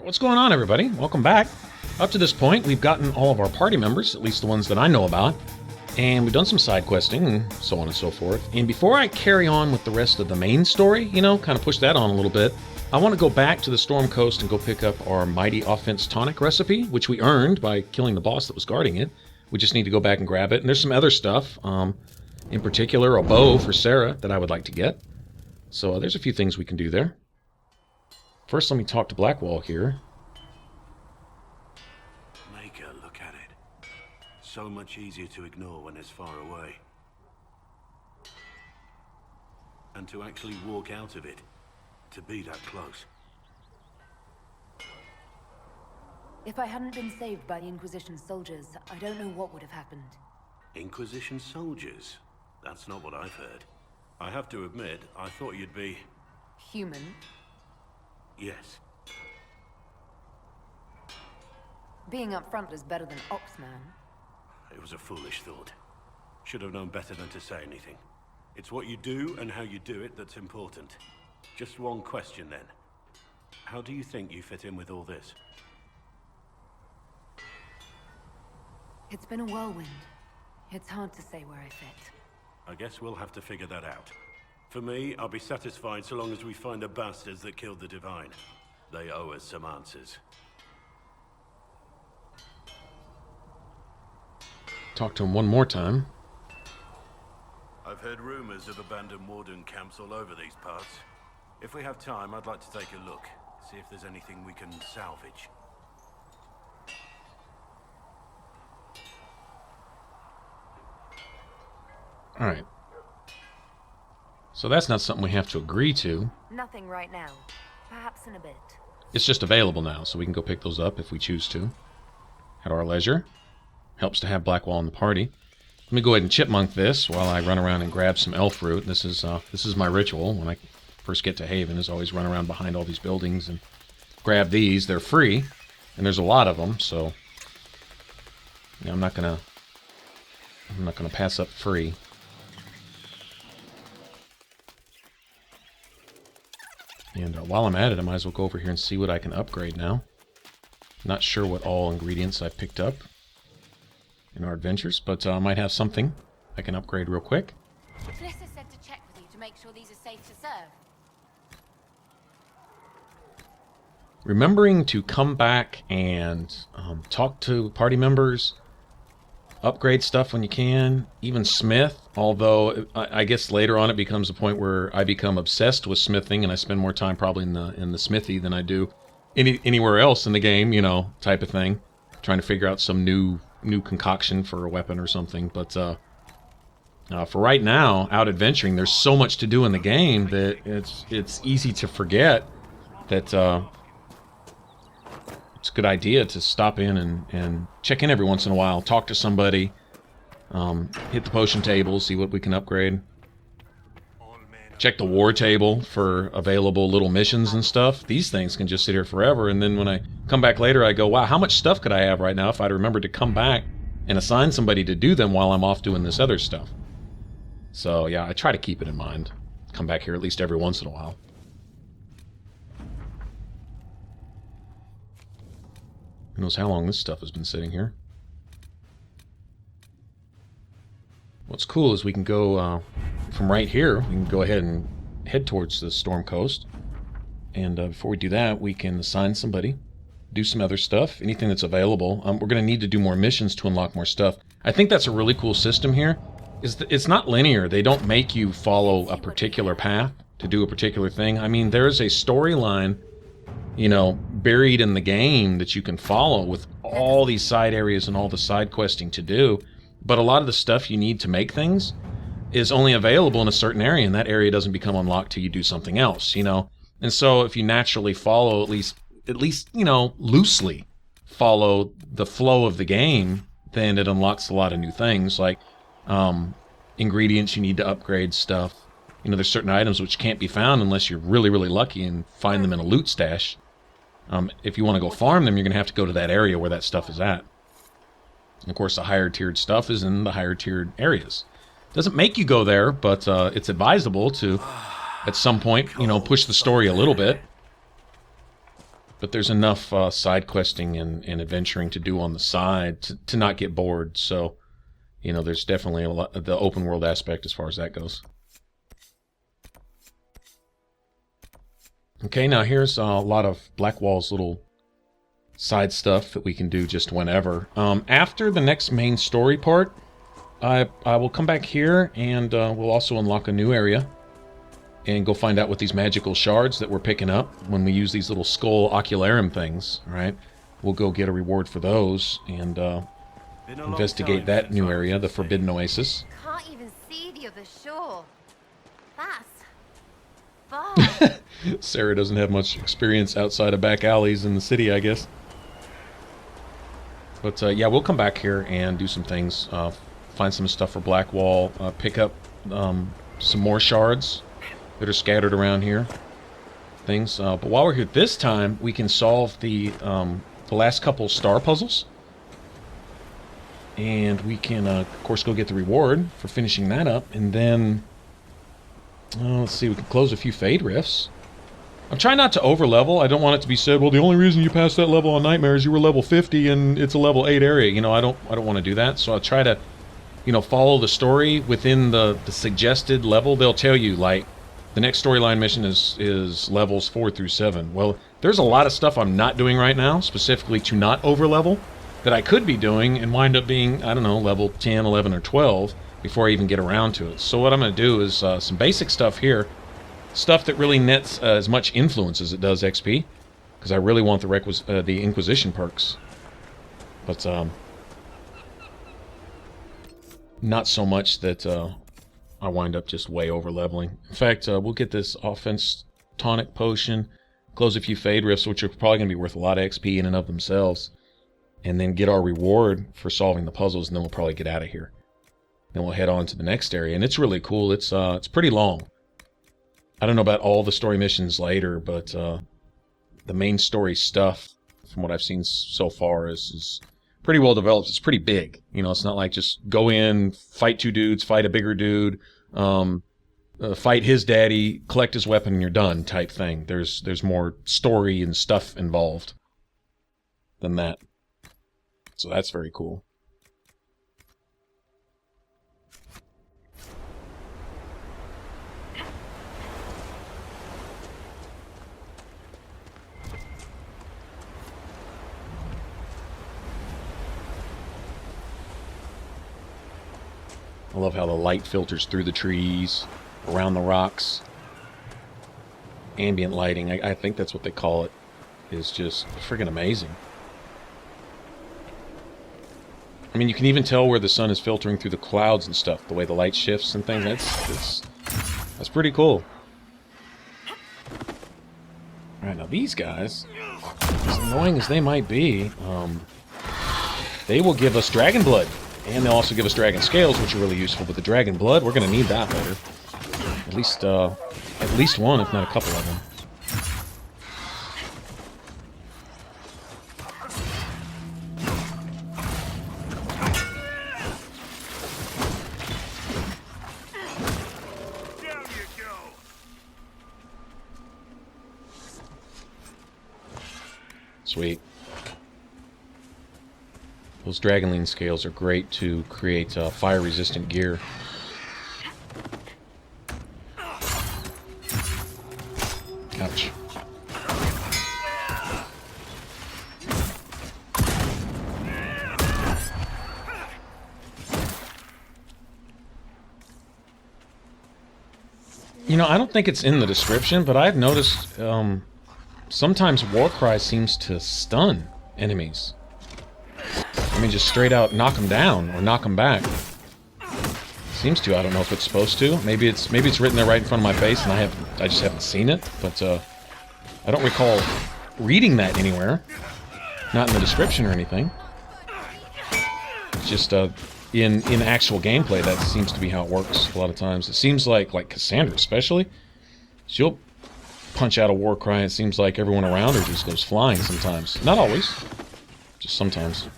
What's going on, everybody? Welcome back. Up to this point, we've gotten all of our party members, at least the ones that I know about, and we've done some side questing and so on and so forth. And before I carry on with the rest of the main story, kind of push that on a little bit, I want to go back to the Storm Coast and go pick up our Mighty Offense Tonic recipe, which we earned by killing the boss that was guarding it. We just need to go back and grab it. And there's some other stuff, in particular a bow for Sarah that I would like to get. So there's a few things we can do there. First, let me talk to Blackwall here. Make her look at it. So much easier to ignore when it's far away. And to actually walk out of it, to be that close. If I hadn't been saved by the Inquisition soldiers, I don't know what would have happened. Inquisition soldiers? That's not what I've heard. I have to admit, I thought you'd be... Human? Yes. Being up front is better than Oxman. It was a foolish thought. Should have known better than to say anything. It's what you do and how you do it that's important. Just one question then. How do you think you fit in with all this? It's been a whirlwind. It's hard to say where I fit. I guess we'll have to figure that out. For me, I'll be satisfied so long as we find the bastards that killed the Divine. They owe us some answers. Talk to him one more time. I've heard rumors of abandoned warden camps all over these parts. If we have time, I'd like to take a look, see if there's anything we can salvage. All right. So that's not something we have to agree to. Nothing right now. Perhaps in a bit. It's just available now, so we can go pick those up if we choose to. At our leisure. Helps to have Blackwall in the party. Let me go ahead and chipmunk this while I run around and grab some elf fruit. This is my ritual when I first get to Haven, is always run around behind all these buildings and grab these. They're free, and there's a lot of them, so I'm not gonna pass up free. And while I'm at it, I might as well go over here and see what I can upgrade now. Not sure what all ingredients I've picked up in our adventures, but I might have something I can upgrade real quick. Felissa said to check with you to make sure these are safe to serve. Remembering to come back and talk to party members, upgrade stuff when you can, even smith, although I guess later on it becomes a point where I become obsessed with smithing and I spend more time probably in the smithy than I do anywhere else in the game, type of thing, trying to figure out some new concoction for a weapon or something. But for right now, out adventuring, there's so much to do in the game that it's easy to forget that it's a good idea to stop in and check in every once in a while, talk to somebody, hit the potion table, see what we can upgrade. Check the war table for available little missions and stuff. These things can just sit here forever, and then when I come back later, I go, wow, how much stuff could I have right now if I'd remembered to come back and assign somebody to do them while I'm off doing this other stuff. So yeah, I try to keep it in mind. Come back here at least every once in a while. Who knows how long this stuff has been sitting here. What's cool is we can go from right here, we can go ahead and head towards the Storm Coast. And before we do that, we can assign somebody, do some other stuff, anything that's available. We're going to need to do more missions to unlock more stuff. I think that's a really cool system here. It's not linear. They don't make you follow a particular path to do a particular thing. I mean, there's a storyline, buried in the game that you can follow with all these side areas and all the side questing to do. But a lot of the stuff you need to make things is only available in a certain area, and that area doesn't become unlocked till you do something else, And so if you naturally follow, at least loosely follow the flow of the game, then it unlocks a lot of new things, like ingredients you need to upgrade stuff. There's certain items which can't be found unless you're really, really lucky and find them in a loot stash. If you want to go farm them, you're going to have to go to that area where that stuff is at. And of course, the higher tiered stuff is in the higher tiered areas. Doesn't make you go there, but it's advisable to, at some point, push the story a little bit. but there's enough side questing and adventuring to do on the side to not get bored. So, you know, there's definitely a lot the open world aspect as far as that goes. Okay, now here's a lot of Blackwall's little side stuff that we can do just whenever. After the next main story part, I will come back here and we'll also unlock a new area and go find out what these magical shards that we're picking up when we use these little skull ocularum things, right? We'll go get a reward for those and investigate that new area, the Forbidden Oasis. Can't even see the other shore. That's far. Sarah doesn't have much experience outside of back alleys in the city, I guess. But yeah, we'll come back here and do some things. Find some stuff for Blackwall. Pick up some more shards that are scattered around here. Things. But while we're here this time, we can solve the last couple star puzzles. And we can, of course, go get the reward for finishing that up. And then, let's see, we can close a few Fade Rifts. I'm trying not to over-level. I don't want it to be said, well, the only reason you passed that level on Nightmare is you were level 50 and it's a level 8 area. You know, I don't want to do that. So I'll try to, you know, follow the story within the suggested level. They'll tell you, like, the next storyline mission is levels 4 through 7. Well, there's a lot of stuff I'm not doing right now, specifically to not over-level, that I could be doing and wind up being, I don't know, level 10, 11, or 12 before I even get around to it. So what I'm going to do is some basic stuff here. Stuff that really nets as much influence as it does XP, because I really want the Inquisition perks. But not so much that I wind up just way over leveling. In fact, we'll get this offense tonic potion, close a few Fade Rifts, which are probably going to be worth a lot of XP in and of themselves, and then get our reward for solving the puzzles, and then we'll probably get out of here. Then we'll head on to the next area, and it's really cool. It's pretty long. I don't know about all the story missions later, but the main story stuff, from what I've seen so far, is pretty well developed. It's pretty big. You know, it's not like just go in, fight two dudes, fight a bigger dude, fight his daddy, collect his weapon, and you're done type thing. There's more story and stuff involved than that. So that's very cool. I love how the light filters through the trees, around the rocks. Ambient lighting, I think that's what they call it, is just friggin' amazing. I mean, you can even tell where the sun is filtering through the clouds and stuff, the way the light shifts and things. That's pretty cool. Alright, now these guys, as annoying as they might be, they will give us dragon blood. And they'll also give us dragon scales, which are really useful. But the dragon blood, we're going to need that later. At least one, if not a couple of them. Down you go. Sweet. Those Dragonline scales are great to create fire-resistant gear. Ouch. You know, I don't think it's in the description, but I've noticed sometimes Warcry seems to stun enemies. I mean, just straight out knock them down or knock them back. Seems to. I don't know if it's supposed to. Maybe it's written there right in front of my face, and I just haven't seen it. But I don't recall reading that anywhere. Not in the description or anything. It's just in actual gameplay, that seems to be how it works a lot of times. It seems like Cassandra especially, she'll punch out a war cry, and it seems like everyone around her just goes flying sometimes. Not always, just sometimes.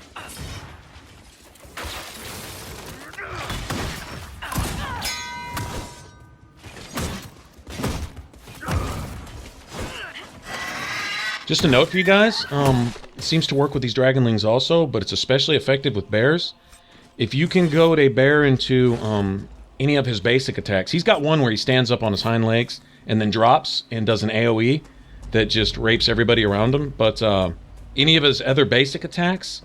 Just a note for you guys, it seems to work with these dragonlings also, but it's especially effective with bears. If you can goad a bear into any of his basic attacks, he's got one where he stands up on his hind legs and then drops and does an AoE that just rapes everybody around him. But any of his other basic attacks,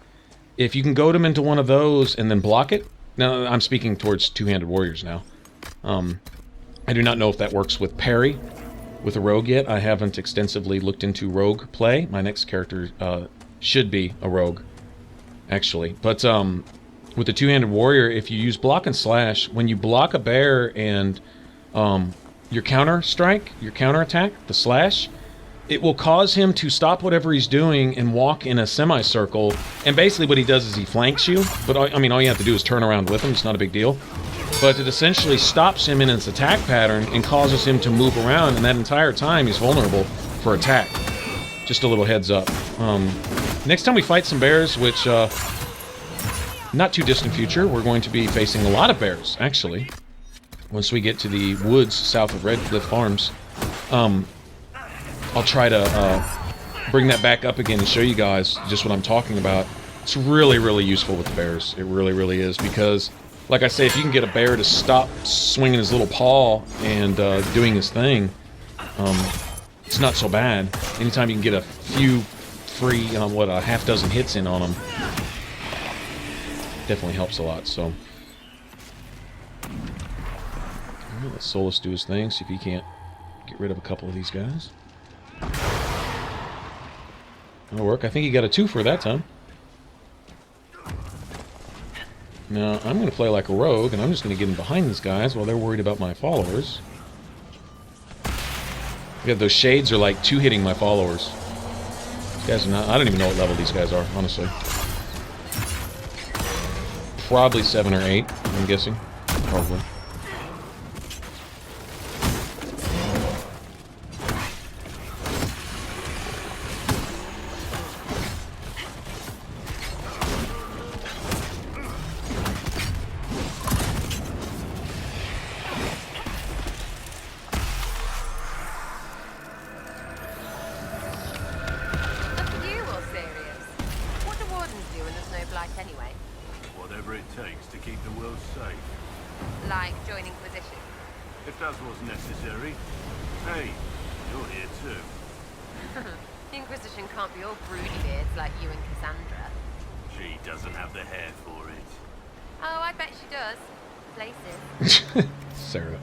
if you can goad him into one of those and then block it, now I'm speaking towards two-handed warriors now. I do not know if that works with parry with a rogue yet. I haven't extensively looked into rogue play. My next character should be a rogue, actually. But with the two-handed warrior, if you use block and slash, when you block a bear and your counter strike, your counter attack, the slash, it will cause him to stop whatever he's doing and walk in a semicircle. And basically what he does is he flanks you. But I mean, all you have to do is turn around with him. It's not a big deal. But it essentially stops him in his attack pattern and causes him to move around, and that entire time he's vulnerable for attack. Just a little heads up. Next time we fight some bears, which, not too distant future, we're going to be facing a lot of bears, actually. Once we get to the woods south of Redcliffe Farms. I'll try to bring that back up again and show you guys just what I'm talking about. It's really, really useful with the bears. It really, really is, because like I say, if you can get a bear to stop swinging his little paw and doing his thing, it's not so bad. Anytime you can get a few free, a half dozen hits in on him, definitely helps a lot. So, let Solus do his thing, see if he can't get rid of a couple of these guys. That'll work. I think he got a 2 for that time. Now, I'm going to play like a rogue, and I'm just going to get in behind these guys while they're worried about my followers. Yeah, those shades are like two-hitting my followers. These guys are not... I don't even know what level these guys are, honestly. Probably 7 or 8, I'm guessing. Probably. Whatever it takes to keep the world safe. Like join Inquisition. If that was necessary. Hey, you're here too. The Inquisition can't be all broody beards like you and Cassandra. She doesn't have the hair for it. Oh, I bet she does. Places. Sarah.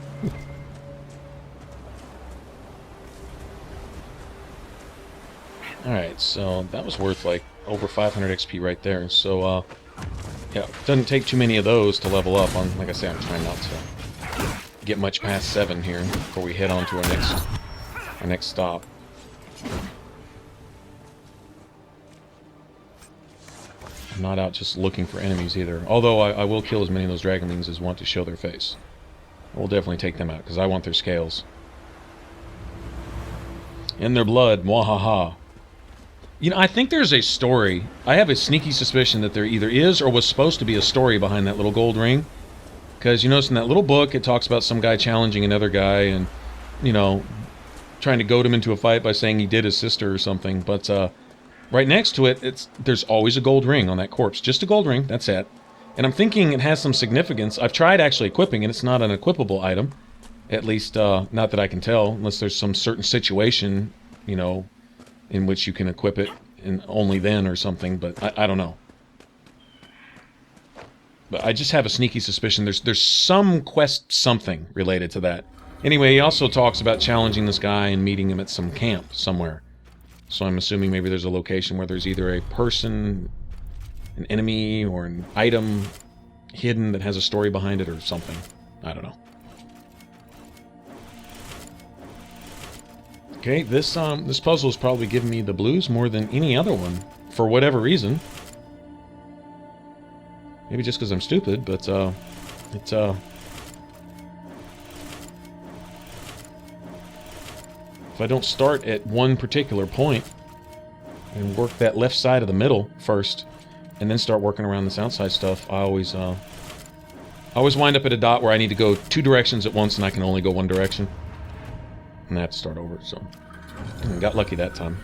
Alright, so that was worth like over 500 XP right there. So, yeah, doesn't take too many of those to level up. On, like I say, I'm trying not to get much past 7 here before we head on to our next stop. I'm not out just looking for enemies either. Although I will kill as many of those dragonlings as want to show their face. I will definitely take them out because I want their scales. In their blood, mwahaha. You know, I think there's a story. I have a sneaky suspicion that there either is or was supposed to be a story behind that little gold ring. Because you notice in that little book, it talks about some guy challenging another guy and, you know, trying to goad him into a fight by saying he did his sister or something. But right next to it, there's always a gold ring on that corpse. Just a gold ring, that's it. And I'm thinking it has some significance. I've tried actually equipping it. It's not an equipable item. At least, not that I can tell, unless there's some certain situation, you know, in which you can equip it, and only then or something, but I don't know. But I just have a sneaky suspicion there's some quest something related to that. Anyway, he also talks about challenging this guy and meeting him at some camp somewhere. So I'm assuming maybe there's a location where there's either a person, an enemy, or an item hidden that has a story behind it or something. I don't know. Okay, this puzzle is probably giving me the blues more than any other one, for whatever reason. Maybe just because I'm stupid, but if I don't start at one particular point and work that left side of the middle first, and then start working around this outside stuff, I always wind up at a dot where I need to go 2 directions at once, and I can only go 1 direction. And I have to start over, so got lucky that time.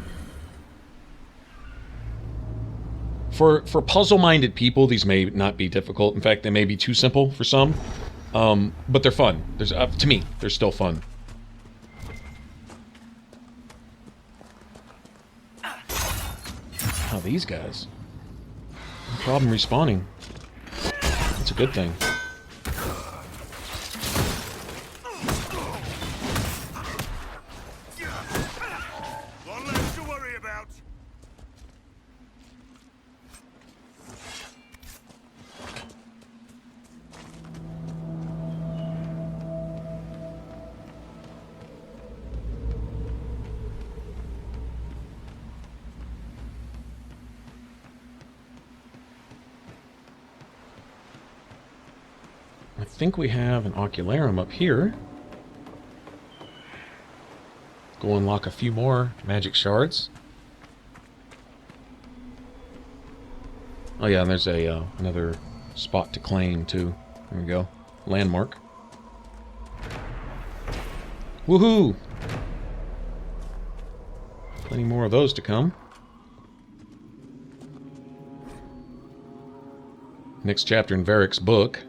For puzzle-minded people, these may not be difficult. In fact, they may be too simple for some. But they're fun. There's to me, they're still fun. Oh, these guys. No problem respawning. That's a good thing. One less to worry about. I think we have an ocularum up here. Go unlock a few more magic shards. Oh yeah, and there's a another spot to claim too. There we go. Landmark. Woohoo! Plenty more of those to come. Next chapter in Varric's book.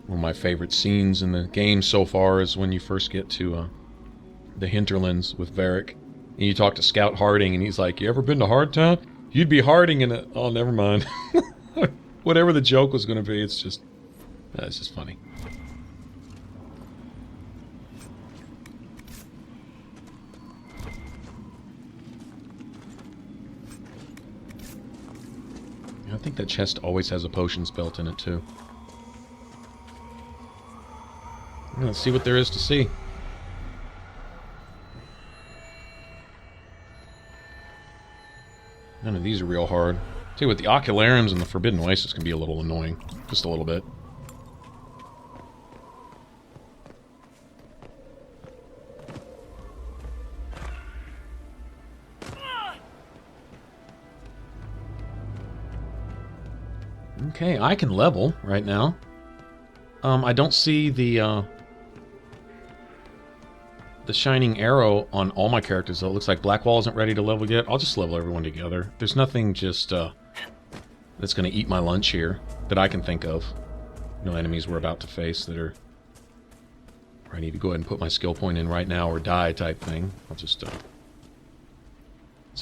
One of my favorite scenes in the game so far is when you first get to the hinterlands with Varric. And you talk to Scout Harding, and he's like, "You ever been to Hardtown? You'd be Harding in it." Oh, never mind. Whatever the joke was going to be, it's just funny. I think that chest always has a potions belt in it, too. Let's see what there is to see. None of these are real hard. See, with the ocularums and the Forbidden Oasis can be a little annoying. Just a little bit. Okay, I can level right now. I don't see the shining arrow on all my characters, though. It looks like Blackwall isn't ready to level yet. I'll just level everyone together. There's nothing just that's going to eat my lunch here that I can think of. No enemies we're about to face that are where I need to go ahead and put my skill point in right now or die type thing. I'll just... There's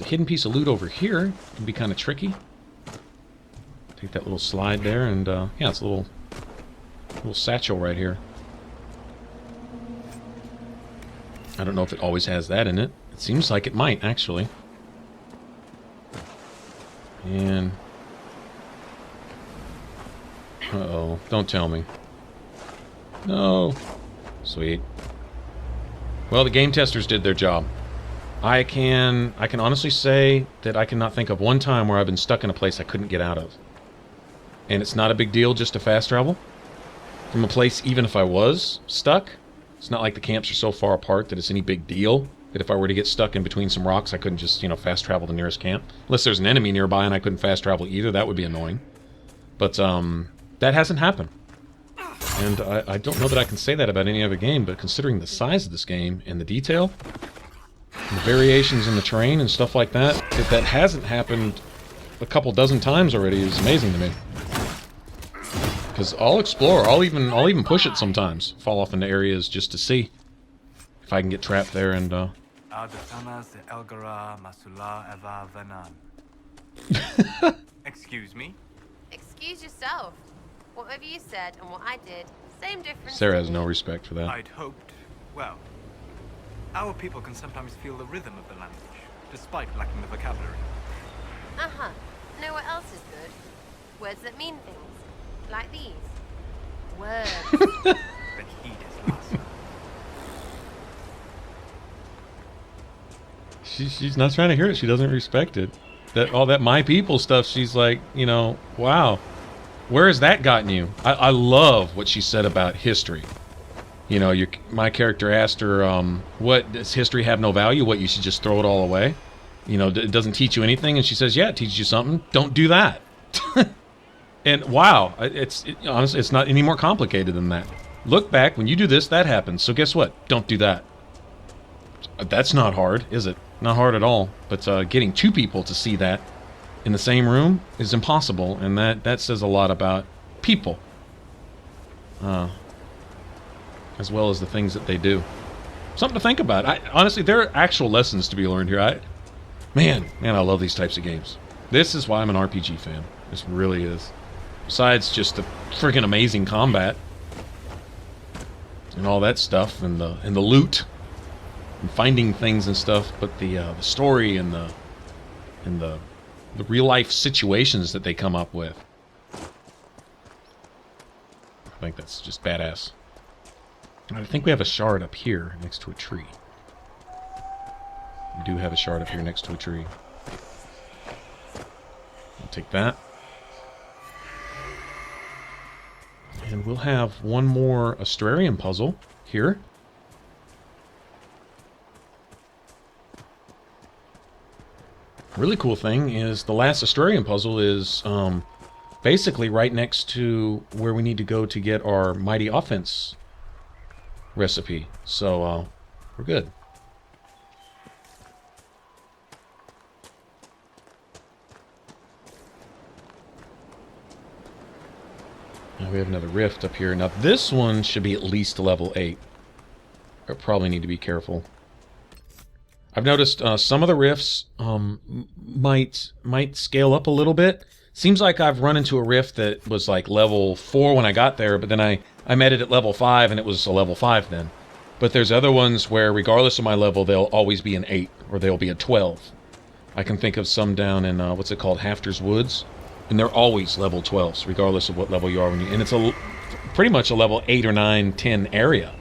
a hidden piece of loot over here. It can be kind of tricky. Take that little slide there, and yeah, it's a little satchel right here. I don't know if it always has that in it. It seems like it might, actually. And... Uh-oh. Don't tell me. No. Sweet. Well, the game testers did their job. I can honestly say that I cannot think of one time where I've been stuck in a place I couldn't get out of. And it's not a big deal just to fast travel from a place, even if I was stuck. It's not like the camps are so far apart that it's any big deal that if I were to get stuck in between some rocks, I couldn't just, fast travel the nearest camp. Unless there's an enemy nearby and I couldn't fast travel either, that would be annoying. But, that hasn't happened. And I don't know that I can say that about any other game, but considering the size of this game and the detail, and the variations in the terrain and stuff like that, if that hasn't happened a couple dozen times already is amazing to me. Because I'll explore, I'll even push it sometimes. Fall off into areas just to see if I can get trapped there and Excuse me? Excuse yourself. Whatever you said and what I did, same difference. Sarah has no respect for that. I'd hoped, well, our people can sometimes feel the rhythm of the language, despite lacking the vocabulary. Uh-huh. Know what else is good? Words that mean things. Like these. Words. The heat is lost. She's not trying to hear it. She doesn't respect it. That all that my people stuff, she's like, wow. Where has that gotten you? I love what she said about history. My character asked her, what, does history have no value? What, you should just throw it all away? It doesn't teach you anything? And she says, yeah, it teaches you something. Don't do that. And wow, honestly, it's not any more complicated than that. Look back, when you do this, that happens. So guess what? Don't do that. That's not hard, is it? Not hard at all. But getting two people to see that in the same room is impossible, and that says a lot about people. As well as the things that they do. Something to think about. Honestly, there are actual lessons to be learned here. Man, I love these types of games. This is why I'm an RPG fan. This really is. Besides just the freaking amazing combat and all that stuff, and the loot and finding things and stuff, but the story and the real life situations that they come up with. I think that's just badass. I think we have a shard up here next to a tree. We do have a shard up here next to a tree. I'll take that. And we'll have one more Astrarian puzzle here. Really cool thing is the last Astrarian puzzle is basically right next to where we need to go to get our Mighty Offense recipe. So we're good. Now we have another rift up here. Now this one should be at least level 8. I probably need to be careful. I've noticed some of the rifts might scale up a little bit. Seems like I've run into a rift that was like level 4 when I got there, but then I met it at level 5 and it was a level 5 then. But there's other ones where regardless of my level, they'll always be an 8 or they'll be a 12. I can think of some down in, what's it called, Hafter's Woods. And they're always level 12s, regardless of what level you are. And it's pretty much a level 8 or 9, 10 area.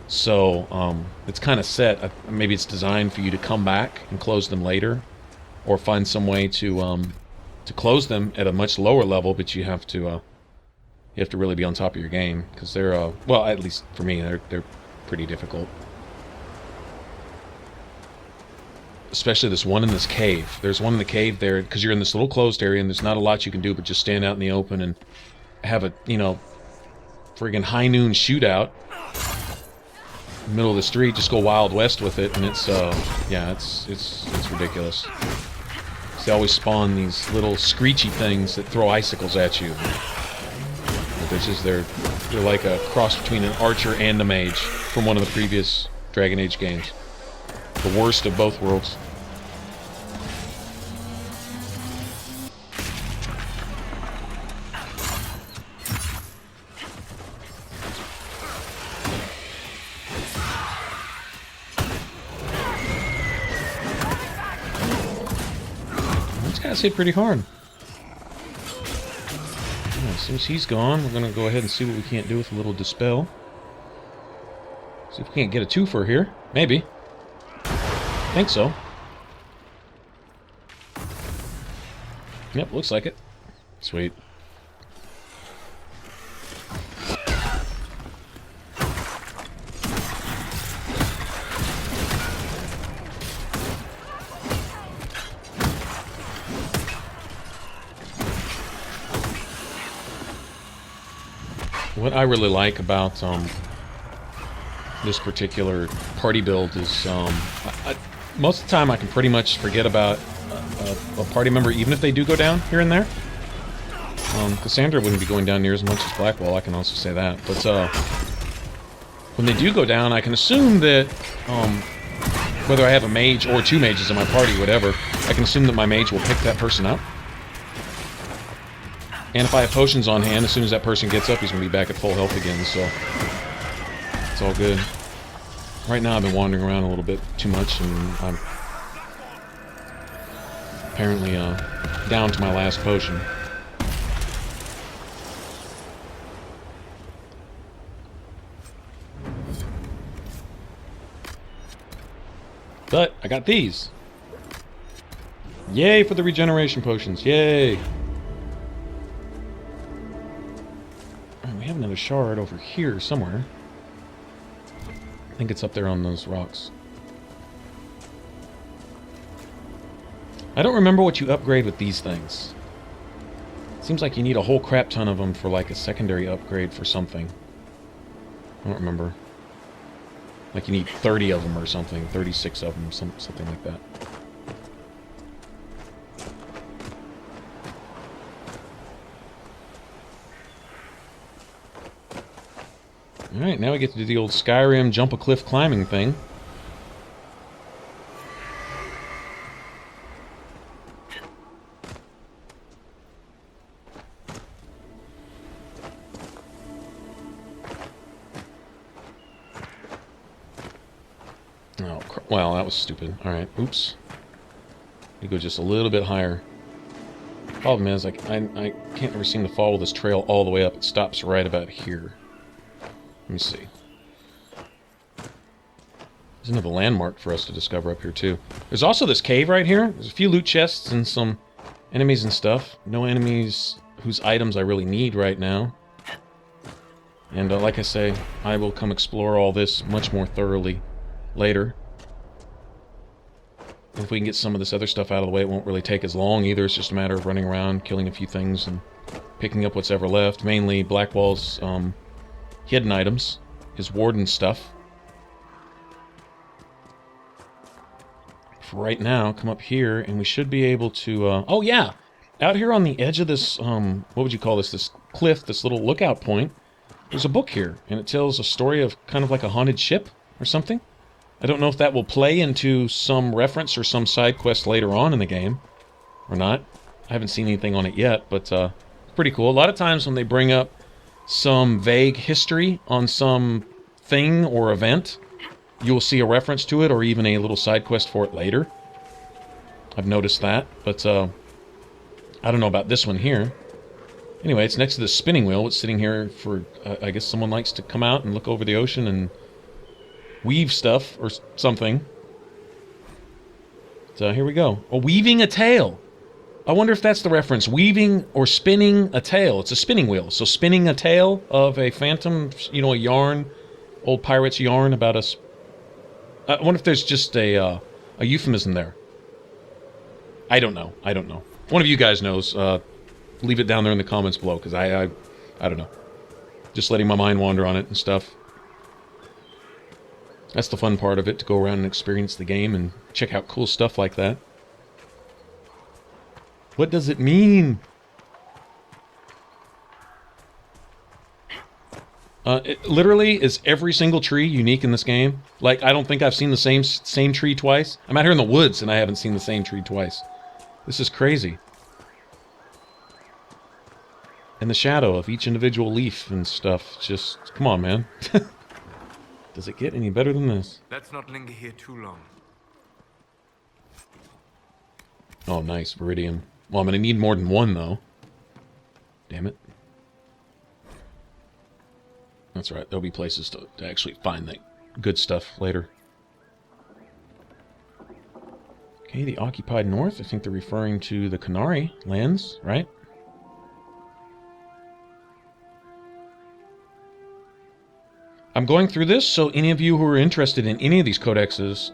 So it's kind of set. Maybe it's designed for you to come back and close them later, or find some way to close them at a much lower level. But you have to really be on top of your game, because they're well, at least for me, they're pretty difficult. Especially this one in this cave. There's one in the cave there, because you're in this little closed area and there's not a lot you can do but just stand out in the open and have a, friggin' high noon shootout in the middle of the street. Just go Wild West with it, and it's yeah, it's ridiculous. They always spawn these little screechy things that throw icicles at you. They're like a cross between an archer and a mage from one of the previous Dragon Age games. The worst of both worlds. These guys hit pretty hard. As soon as he's gone, we're gonna go ahead and see what we can't do with a little dispel. See if we can't get a twofer here. Maybe. I think so. Yep, looks like it. Sweet. What I really like about this particular party build is most of the time I can pretty much forget about a party member, even if they do go down here and there. Cassandra wouldn't be going down near as much as Blackwall, I can also say that. But when they do go down, I can assume that whether I have a mage or two mages in my party, whatever, I can assume that my mage will pick that person up. And if I have potions on hand, as soon as that person gets up, he's going to be back at full health again, so it's all good. Right now I've been wandering around a little bit too much, and I'm apparently down to my last potion. But I got these. Yay for the regeneration potions, yay! We have another shard over here somewhere. I think it's up there on those rocks. I don't remember what you upgrade with these things. Seems like you need a whole crap ton of them for like a secondary upgrade for something. I don't remember. Like you need 30 of them or something, 36 of them, something like that. Alright, now we get to do the old Skyrim jump a cliff climbing thing. Oh, well, that was stupid. Alright, oops. You go just a little bit higher. Problem is, I can't ever seem to follow this trail all the way up. It stops right about here. Let me see. There's another landmark for us to discover up here, too. There's also this cave right here. There's a few loot chests and some enemies and stuff. No enemies whose items I really need right now. And like I say, I will come explore all this much more thoroughly later. If we can get some of this other stuff out of the way, it won't really take as long either. It's just a matter of running around, killing a few things, and picking up what's ever left. Mainly Blackwall's hidden items, his warden stuff. For right now, come up here, and we should be able to... oh, yeah! Out here on the edge of this, what would you call this? This cliff, this little lookout point, there's a book here, and it tells a story of kind of like a haunted ship or something. I don't know if that will play into some reference or some side quest later on in the game, or not. I haven't seen anything on it yet, but pretty cool. A lot of times when they bring up some vague history on some thing or event, you will see a reference to it or even a little side quest for it later. I've noticed that, but I don't know about this one here. Anyway, it's next to the spinning wheel. It's sitting here for, I guess someone likes to come out and look over the ocean and weave stuff or something. So here we go. Oh, weaving a tale. I wonder if that's the reference. Weaving or spinning a tale. It's a spinning wheel. So spinning a tale of a phantom, you know, a yarn, old pirate's yarn about us. I wonder if there's just a euphemism there. I don't know. I don't know. One of you guys knows. Leave it down there in the comments below, because I don't know. Just letting my mind wander on it and stuff. That's the fun part of it, to go around and experience the game and check out cool stuff like that. What does it mean? Literally, is every single tree unique in this game? Like, I don't think I've seen the same tree twice. I'm out here in the woods and I haven't seen the same tree twice. This is crazy. And the shadow of each individual leaf and stuff. Just, come on, man. Does it get any better than this? Let's not linger here too long. Oh, nice. Viridian. Well, I'm going to need more than one, though. Damn it. That's right. There'll be places to actually find that good stuff later. Okay, the occupied north. I think they're referring to the Canary lands, right? I'm going through this, so any of you who are interested in any of these codexes,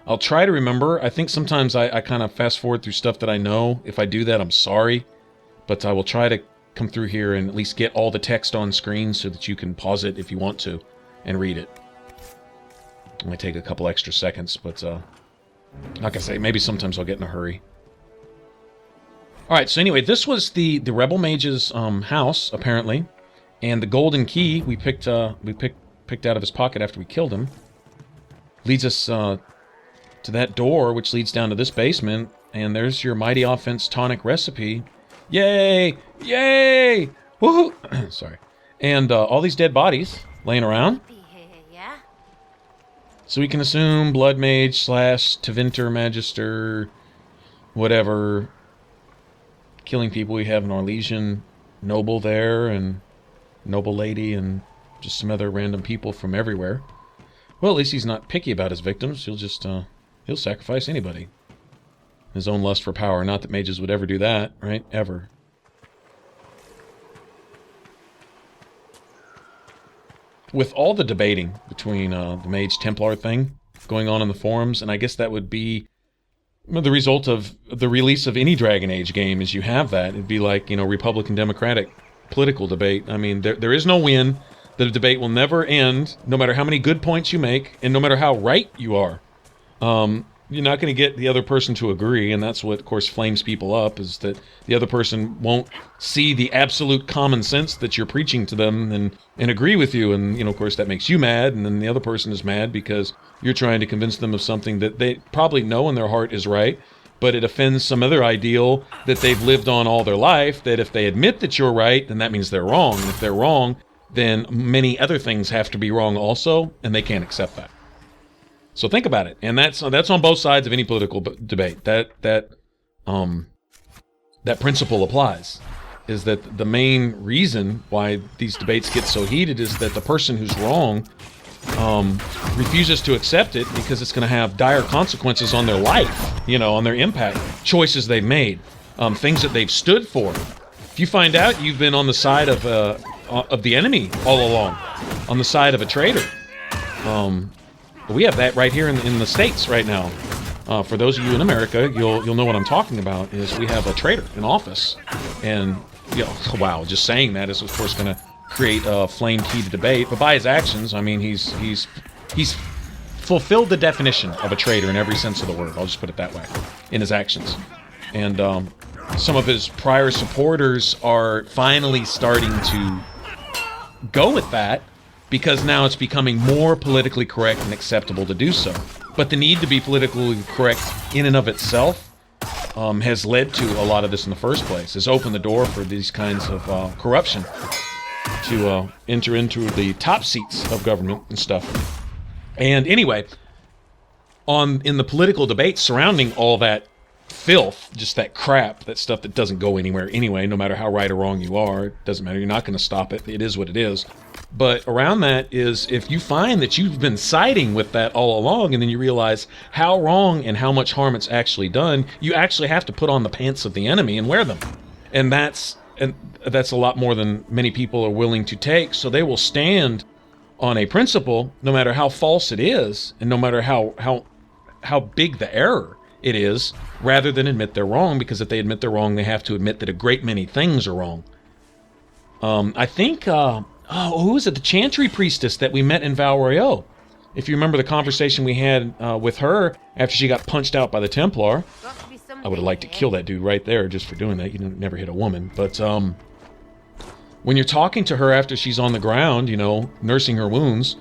I'll try to remember. I think sometimes I kind of fast forward through stuff that I know. If I do that, I'm sorry. But I will try to come through here and at least get all the text on screen so that you can pause it if you want to and read it. It might take a couple extra seconds, but like I say, maybe sometimes I'll get in a hurry. Alright, so anyway, this was the Rebel Mage's house, apparently. And the golden key we picked out of his pocket after we killed him leads us to that door, which leads down to this basement. And there's your Mighty Offense Tonic recipe. Yay! Yay! Woohoo! Sorry. And all these dead bodies laying around. Yeah? So we can assume Blood Mage / Tevinter Magister, whatever, killing people. We have an Orlesian noble there, and noble lady, and just some other random people from everywhere. Well, at least he's not picky about his victims. He'll just, he'll sacrifice anybody. His own lust for power. Not that mages would ever do that, right? Ever. With all the debating between the Mage Templar thing going on in the forums, and I guess that would be the result of the release of any Dragon Age game is you have that. It'd be like, Republican Democratic political debate. I mean, there is no win. The debate will never end, no matter how many good points you make, and no matter how right you are. You're not going to get the other person to agree, and that's what, of course, flames people up, is that the other person won't see the absolute common sense that you're preaching to them and agree with you. And, of course, that makes you mad, and then the other person is mad because you're trying to convince them of something that they probably know in their heart is right, but it offends some other ideal that they've lived on all their life, that if they admit that you're right, then that means they're wrong. And if they're wrong, then many other things have to be wrong also, and they can't accept that. So think about it, and that's on both sides of any political debate. That principle applies. Is that the main reason why these debates get so heated is that the person who's wrong refuses to accept it because it's going to have dire consequences on their life, on their impact, choices they've made, things that they've stood for. If you find out you've been on the side of the enemy all along, on the side of a traitor. We have that right here in the States right now. For those of you in America, you'll know what I'm talking about. Is we have a traitor in office, and wow, just saying that is of course going to create a flame-heated debate. But by his actions, I mean he's fulfilled the definition of a traitor in every sense of the word. I'll just put it that way, in his actions. And some of his prior supporters are finally starting to go with that, because now it's becoming more politically correct and acceptable to do so. But the need to be politically correct in and of itself has led to a lot of this in the first place. Has opened the door for these kinds of corruption to enter into the top seats of government and stuff. And anyway, in the political debate surrounding all that filth, just that crap, that stuff that doesn't go anywhere anyway, no matter how right or wrong you are, it doesn't matter, you're not going to stop it, it is what it is. But around that is, if you find that you've been siding with that all along, and then you realize how wrong and how much harm it's actually done, you actually have to put on the pants of the enemy and wear them. And that's a lot more than many people are willing to take, so they will stand on a principle, no matter how false it is, and no matter how big the error it is, rather than admit they're wrong, because if they admit they're wrong, they have to admit that a great many things are wrong. I think, who was it? The Chantry Priestess that we met in Val Royeaux. If you remember the conversation we had with her after she got punched out by the Templar. I would have liked to kill that dude right there just for doing that. You never hit a woman. But when you're talking to her after she's on the ground, nursing her wounds,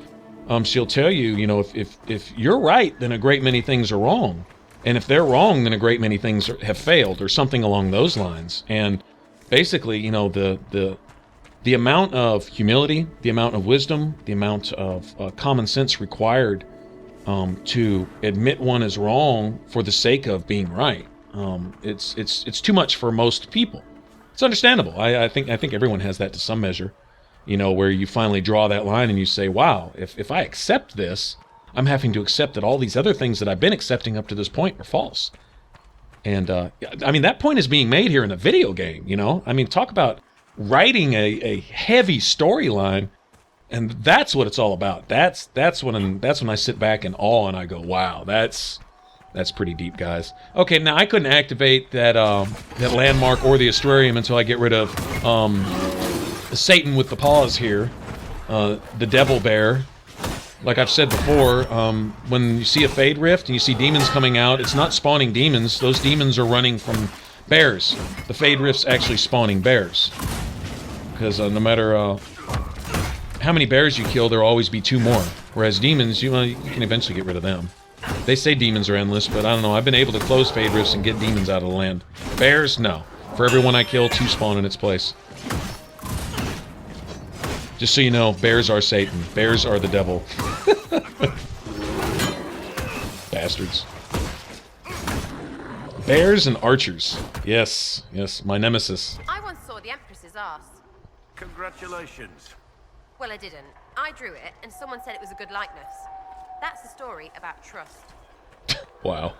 she'll tell you, if you're right, then a great many things are wrong. And if they're wrong, then a great many things have failed, or something along those lines. And basically, the amount of humility, the amount of wisdom, the amount of common sense required to admit one is wrong for the sake of being right, it's too much for most people. It's understandable. I think everyone has that to some measure, where you finally draw that line and you say, wow, if I accept this, I'm having to accept that all these other things that I've been accepting up to this point are false. And I mean, that point is being made here in a video game. I mean, talk about writing a heavy storyline, and that's what it's all about. That's when I sit back in awe and I go, wow, that's pretty deep, guys. Okay, now I couldn't activate that landmark or the Astrarium until I get rid of Satan with the paws here, the Devil Bear. Like I've said before, when you see a Fade Rift and you see demons coming out, it's not spawning demons. Those demons are running from bears. The Fade Rift's actually spawning bears. Because no matter how many bears you kill, there will always be two more. Whereas demons, you can eventually get rid of them. They say demons are endless, but I don't know. I've been able to close Fade Rifts and get demons out of the land. Bears, no. For every one I kill, two spawn in its place. Just so you know, bears are Satan. Bears are the devil. Bastards. Bears and archers. Yes, my nemesis. I once saw the Empress's arse. Congratulations. Well, I didn't. I drew it, and someone said it was a good likeness. That's a story about trust. Wow.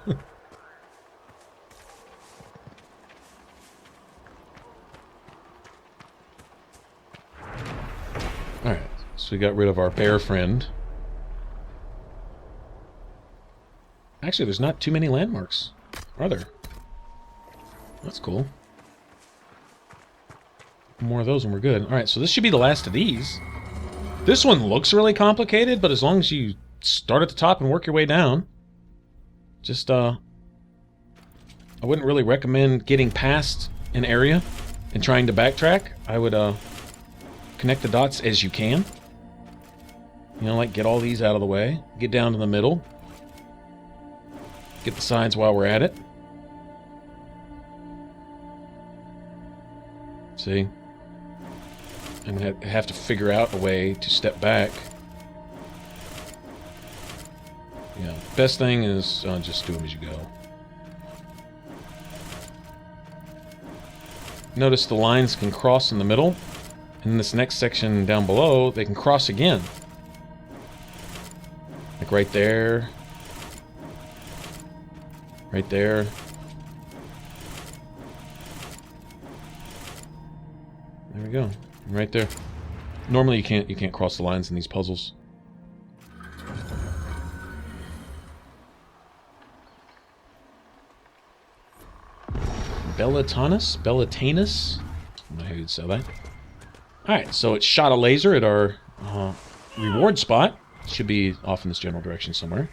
Alright, so we got rid of our bear friend. Actually, there's not too many landmarks Are there? That's cool. More of those and we're good. Alright, so this should be the last of these. This one looks really complicated, but as long as you start at the top and work your way down, just, I wouldn't really recommend getting past an area and trying to backtrack. I would, connect the dots as you can. You know, like get all these out of the way, get down to the middle, get the sides while we're at it. See? I'm going to have to figure out a way to step back. Yeah, best thing is just do them as you go. Notice the lines can cross in the middle, and in this next section down below, they can cross again. Like right there. Right there. There we go. Right there. Normally you can't cross the lines in these puzzles. Bellatanus? Bellatanus? I don't know how you'd say that. Alright, so it shot a laser at our reward spot. Should be off in this general direction somewhere.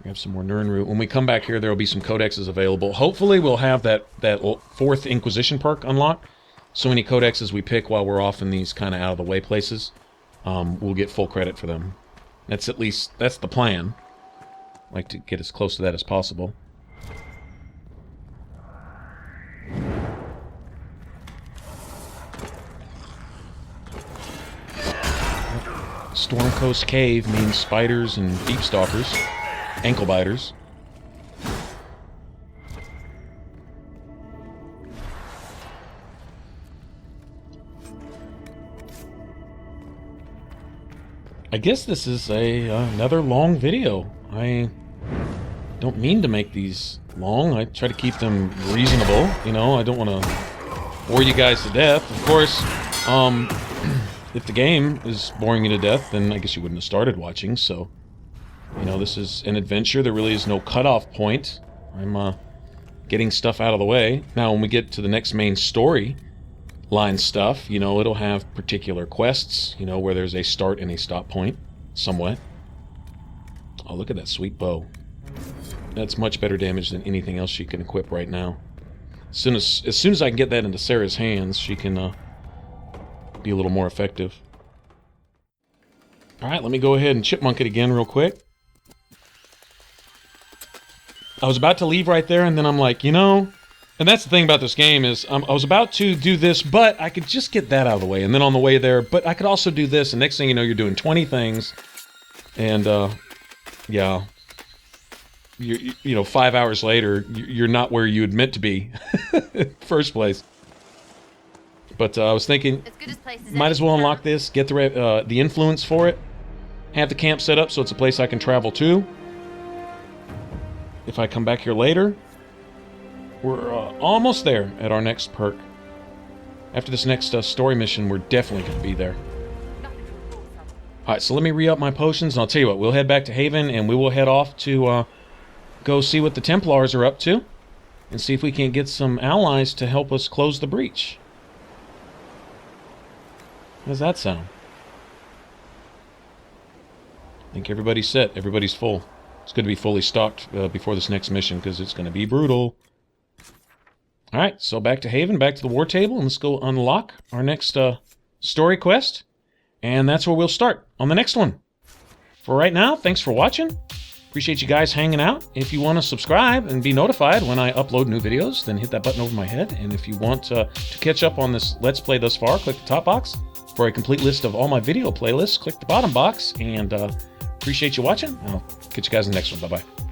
We have some more Nirnroot. When we come back here, there will be some codexes available. Hopefully we'll have that 4th Inquisition perk unlocked. So any codexes we pick while we're off in these kind of out-of-the-way places, we'll get full credit for them. That's the plan. I'd like to get as close to that as possible. Storm Coast Cave means spiders and deep stalkers. Ankle biters. I guess this is another long video. I don't mean to make these long. I try to keep them reasonable. You know, I don't want to bore you guys to death. Of course, if the game is boring you to death, then I guess you wouldn't have started watching, so... You know, this is an adventure. There really is no cutoff point. I'm getting stuff out of the way. Now, when we get to the next main story line stuff, you know, it'll have particular quests, you know, where there's a start and a stop point, somewhat. Oh, look at that sweet bow. That's much better damage than anything else she can equip right now. As soon as I can get that into Sarah's hands, she can be a little more effective. Alright, let me go ahead and chipmunk it again real quick. I was about to leave right there, and then I'm like, you know... And that's the thing about this game is, I was about to do this, but I could just get that out of the way. And then on the way there, but I could also do this, and next thing you know, you're doing 20 things. And, yeah. You know, 5 hours later, you're not where you had meant to be. First place. But I was thinking, might as well unlock this, get the influence for it, have the camp set up so it's a place I can travel to. If I come back here later, we're almost there at our next perk. After this next story mission, we're definitely going to be there. Alright, so let me re-up my potions, and I'll tell you what, we'll head back to Haven, and we will head off to go see what the Templars are up to, and see if we can get some allies to help us close the breach. How does that sound? I think everybody's set, everybody's full. It's going to be fully stocked before this next mission, because it's going to be brutal. Alright, so back to Haven, back to the war table, and let's go unlock our next story quest. And that's where we'll start on the next one. For right now, thanks for watching. Appreciate you guys hanging out. If you want to subscribe and be notified when I upload new videos, then hit that button over my head. And if you want to catch up on this Let's Play thus far, click the top box. For a complete list of all my video playlists, click the bottom box. And appreciate you watching. I'll catch you guys in the next one. Bye-bye.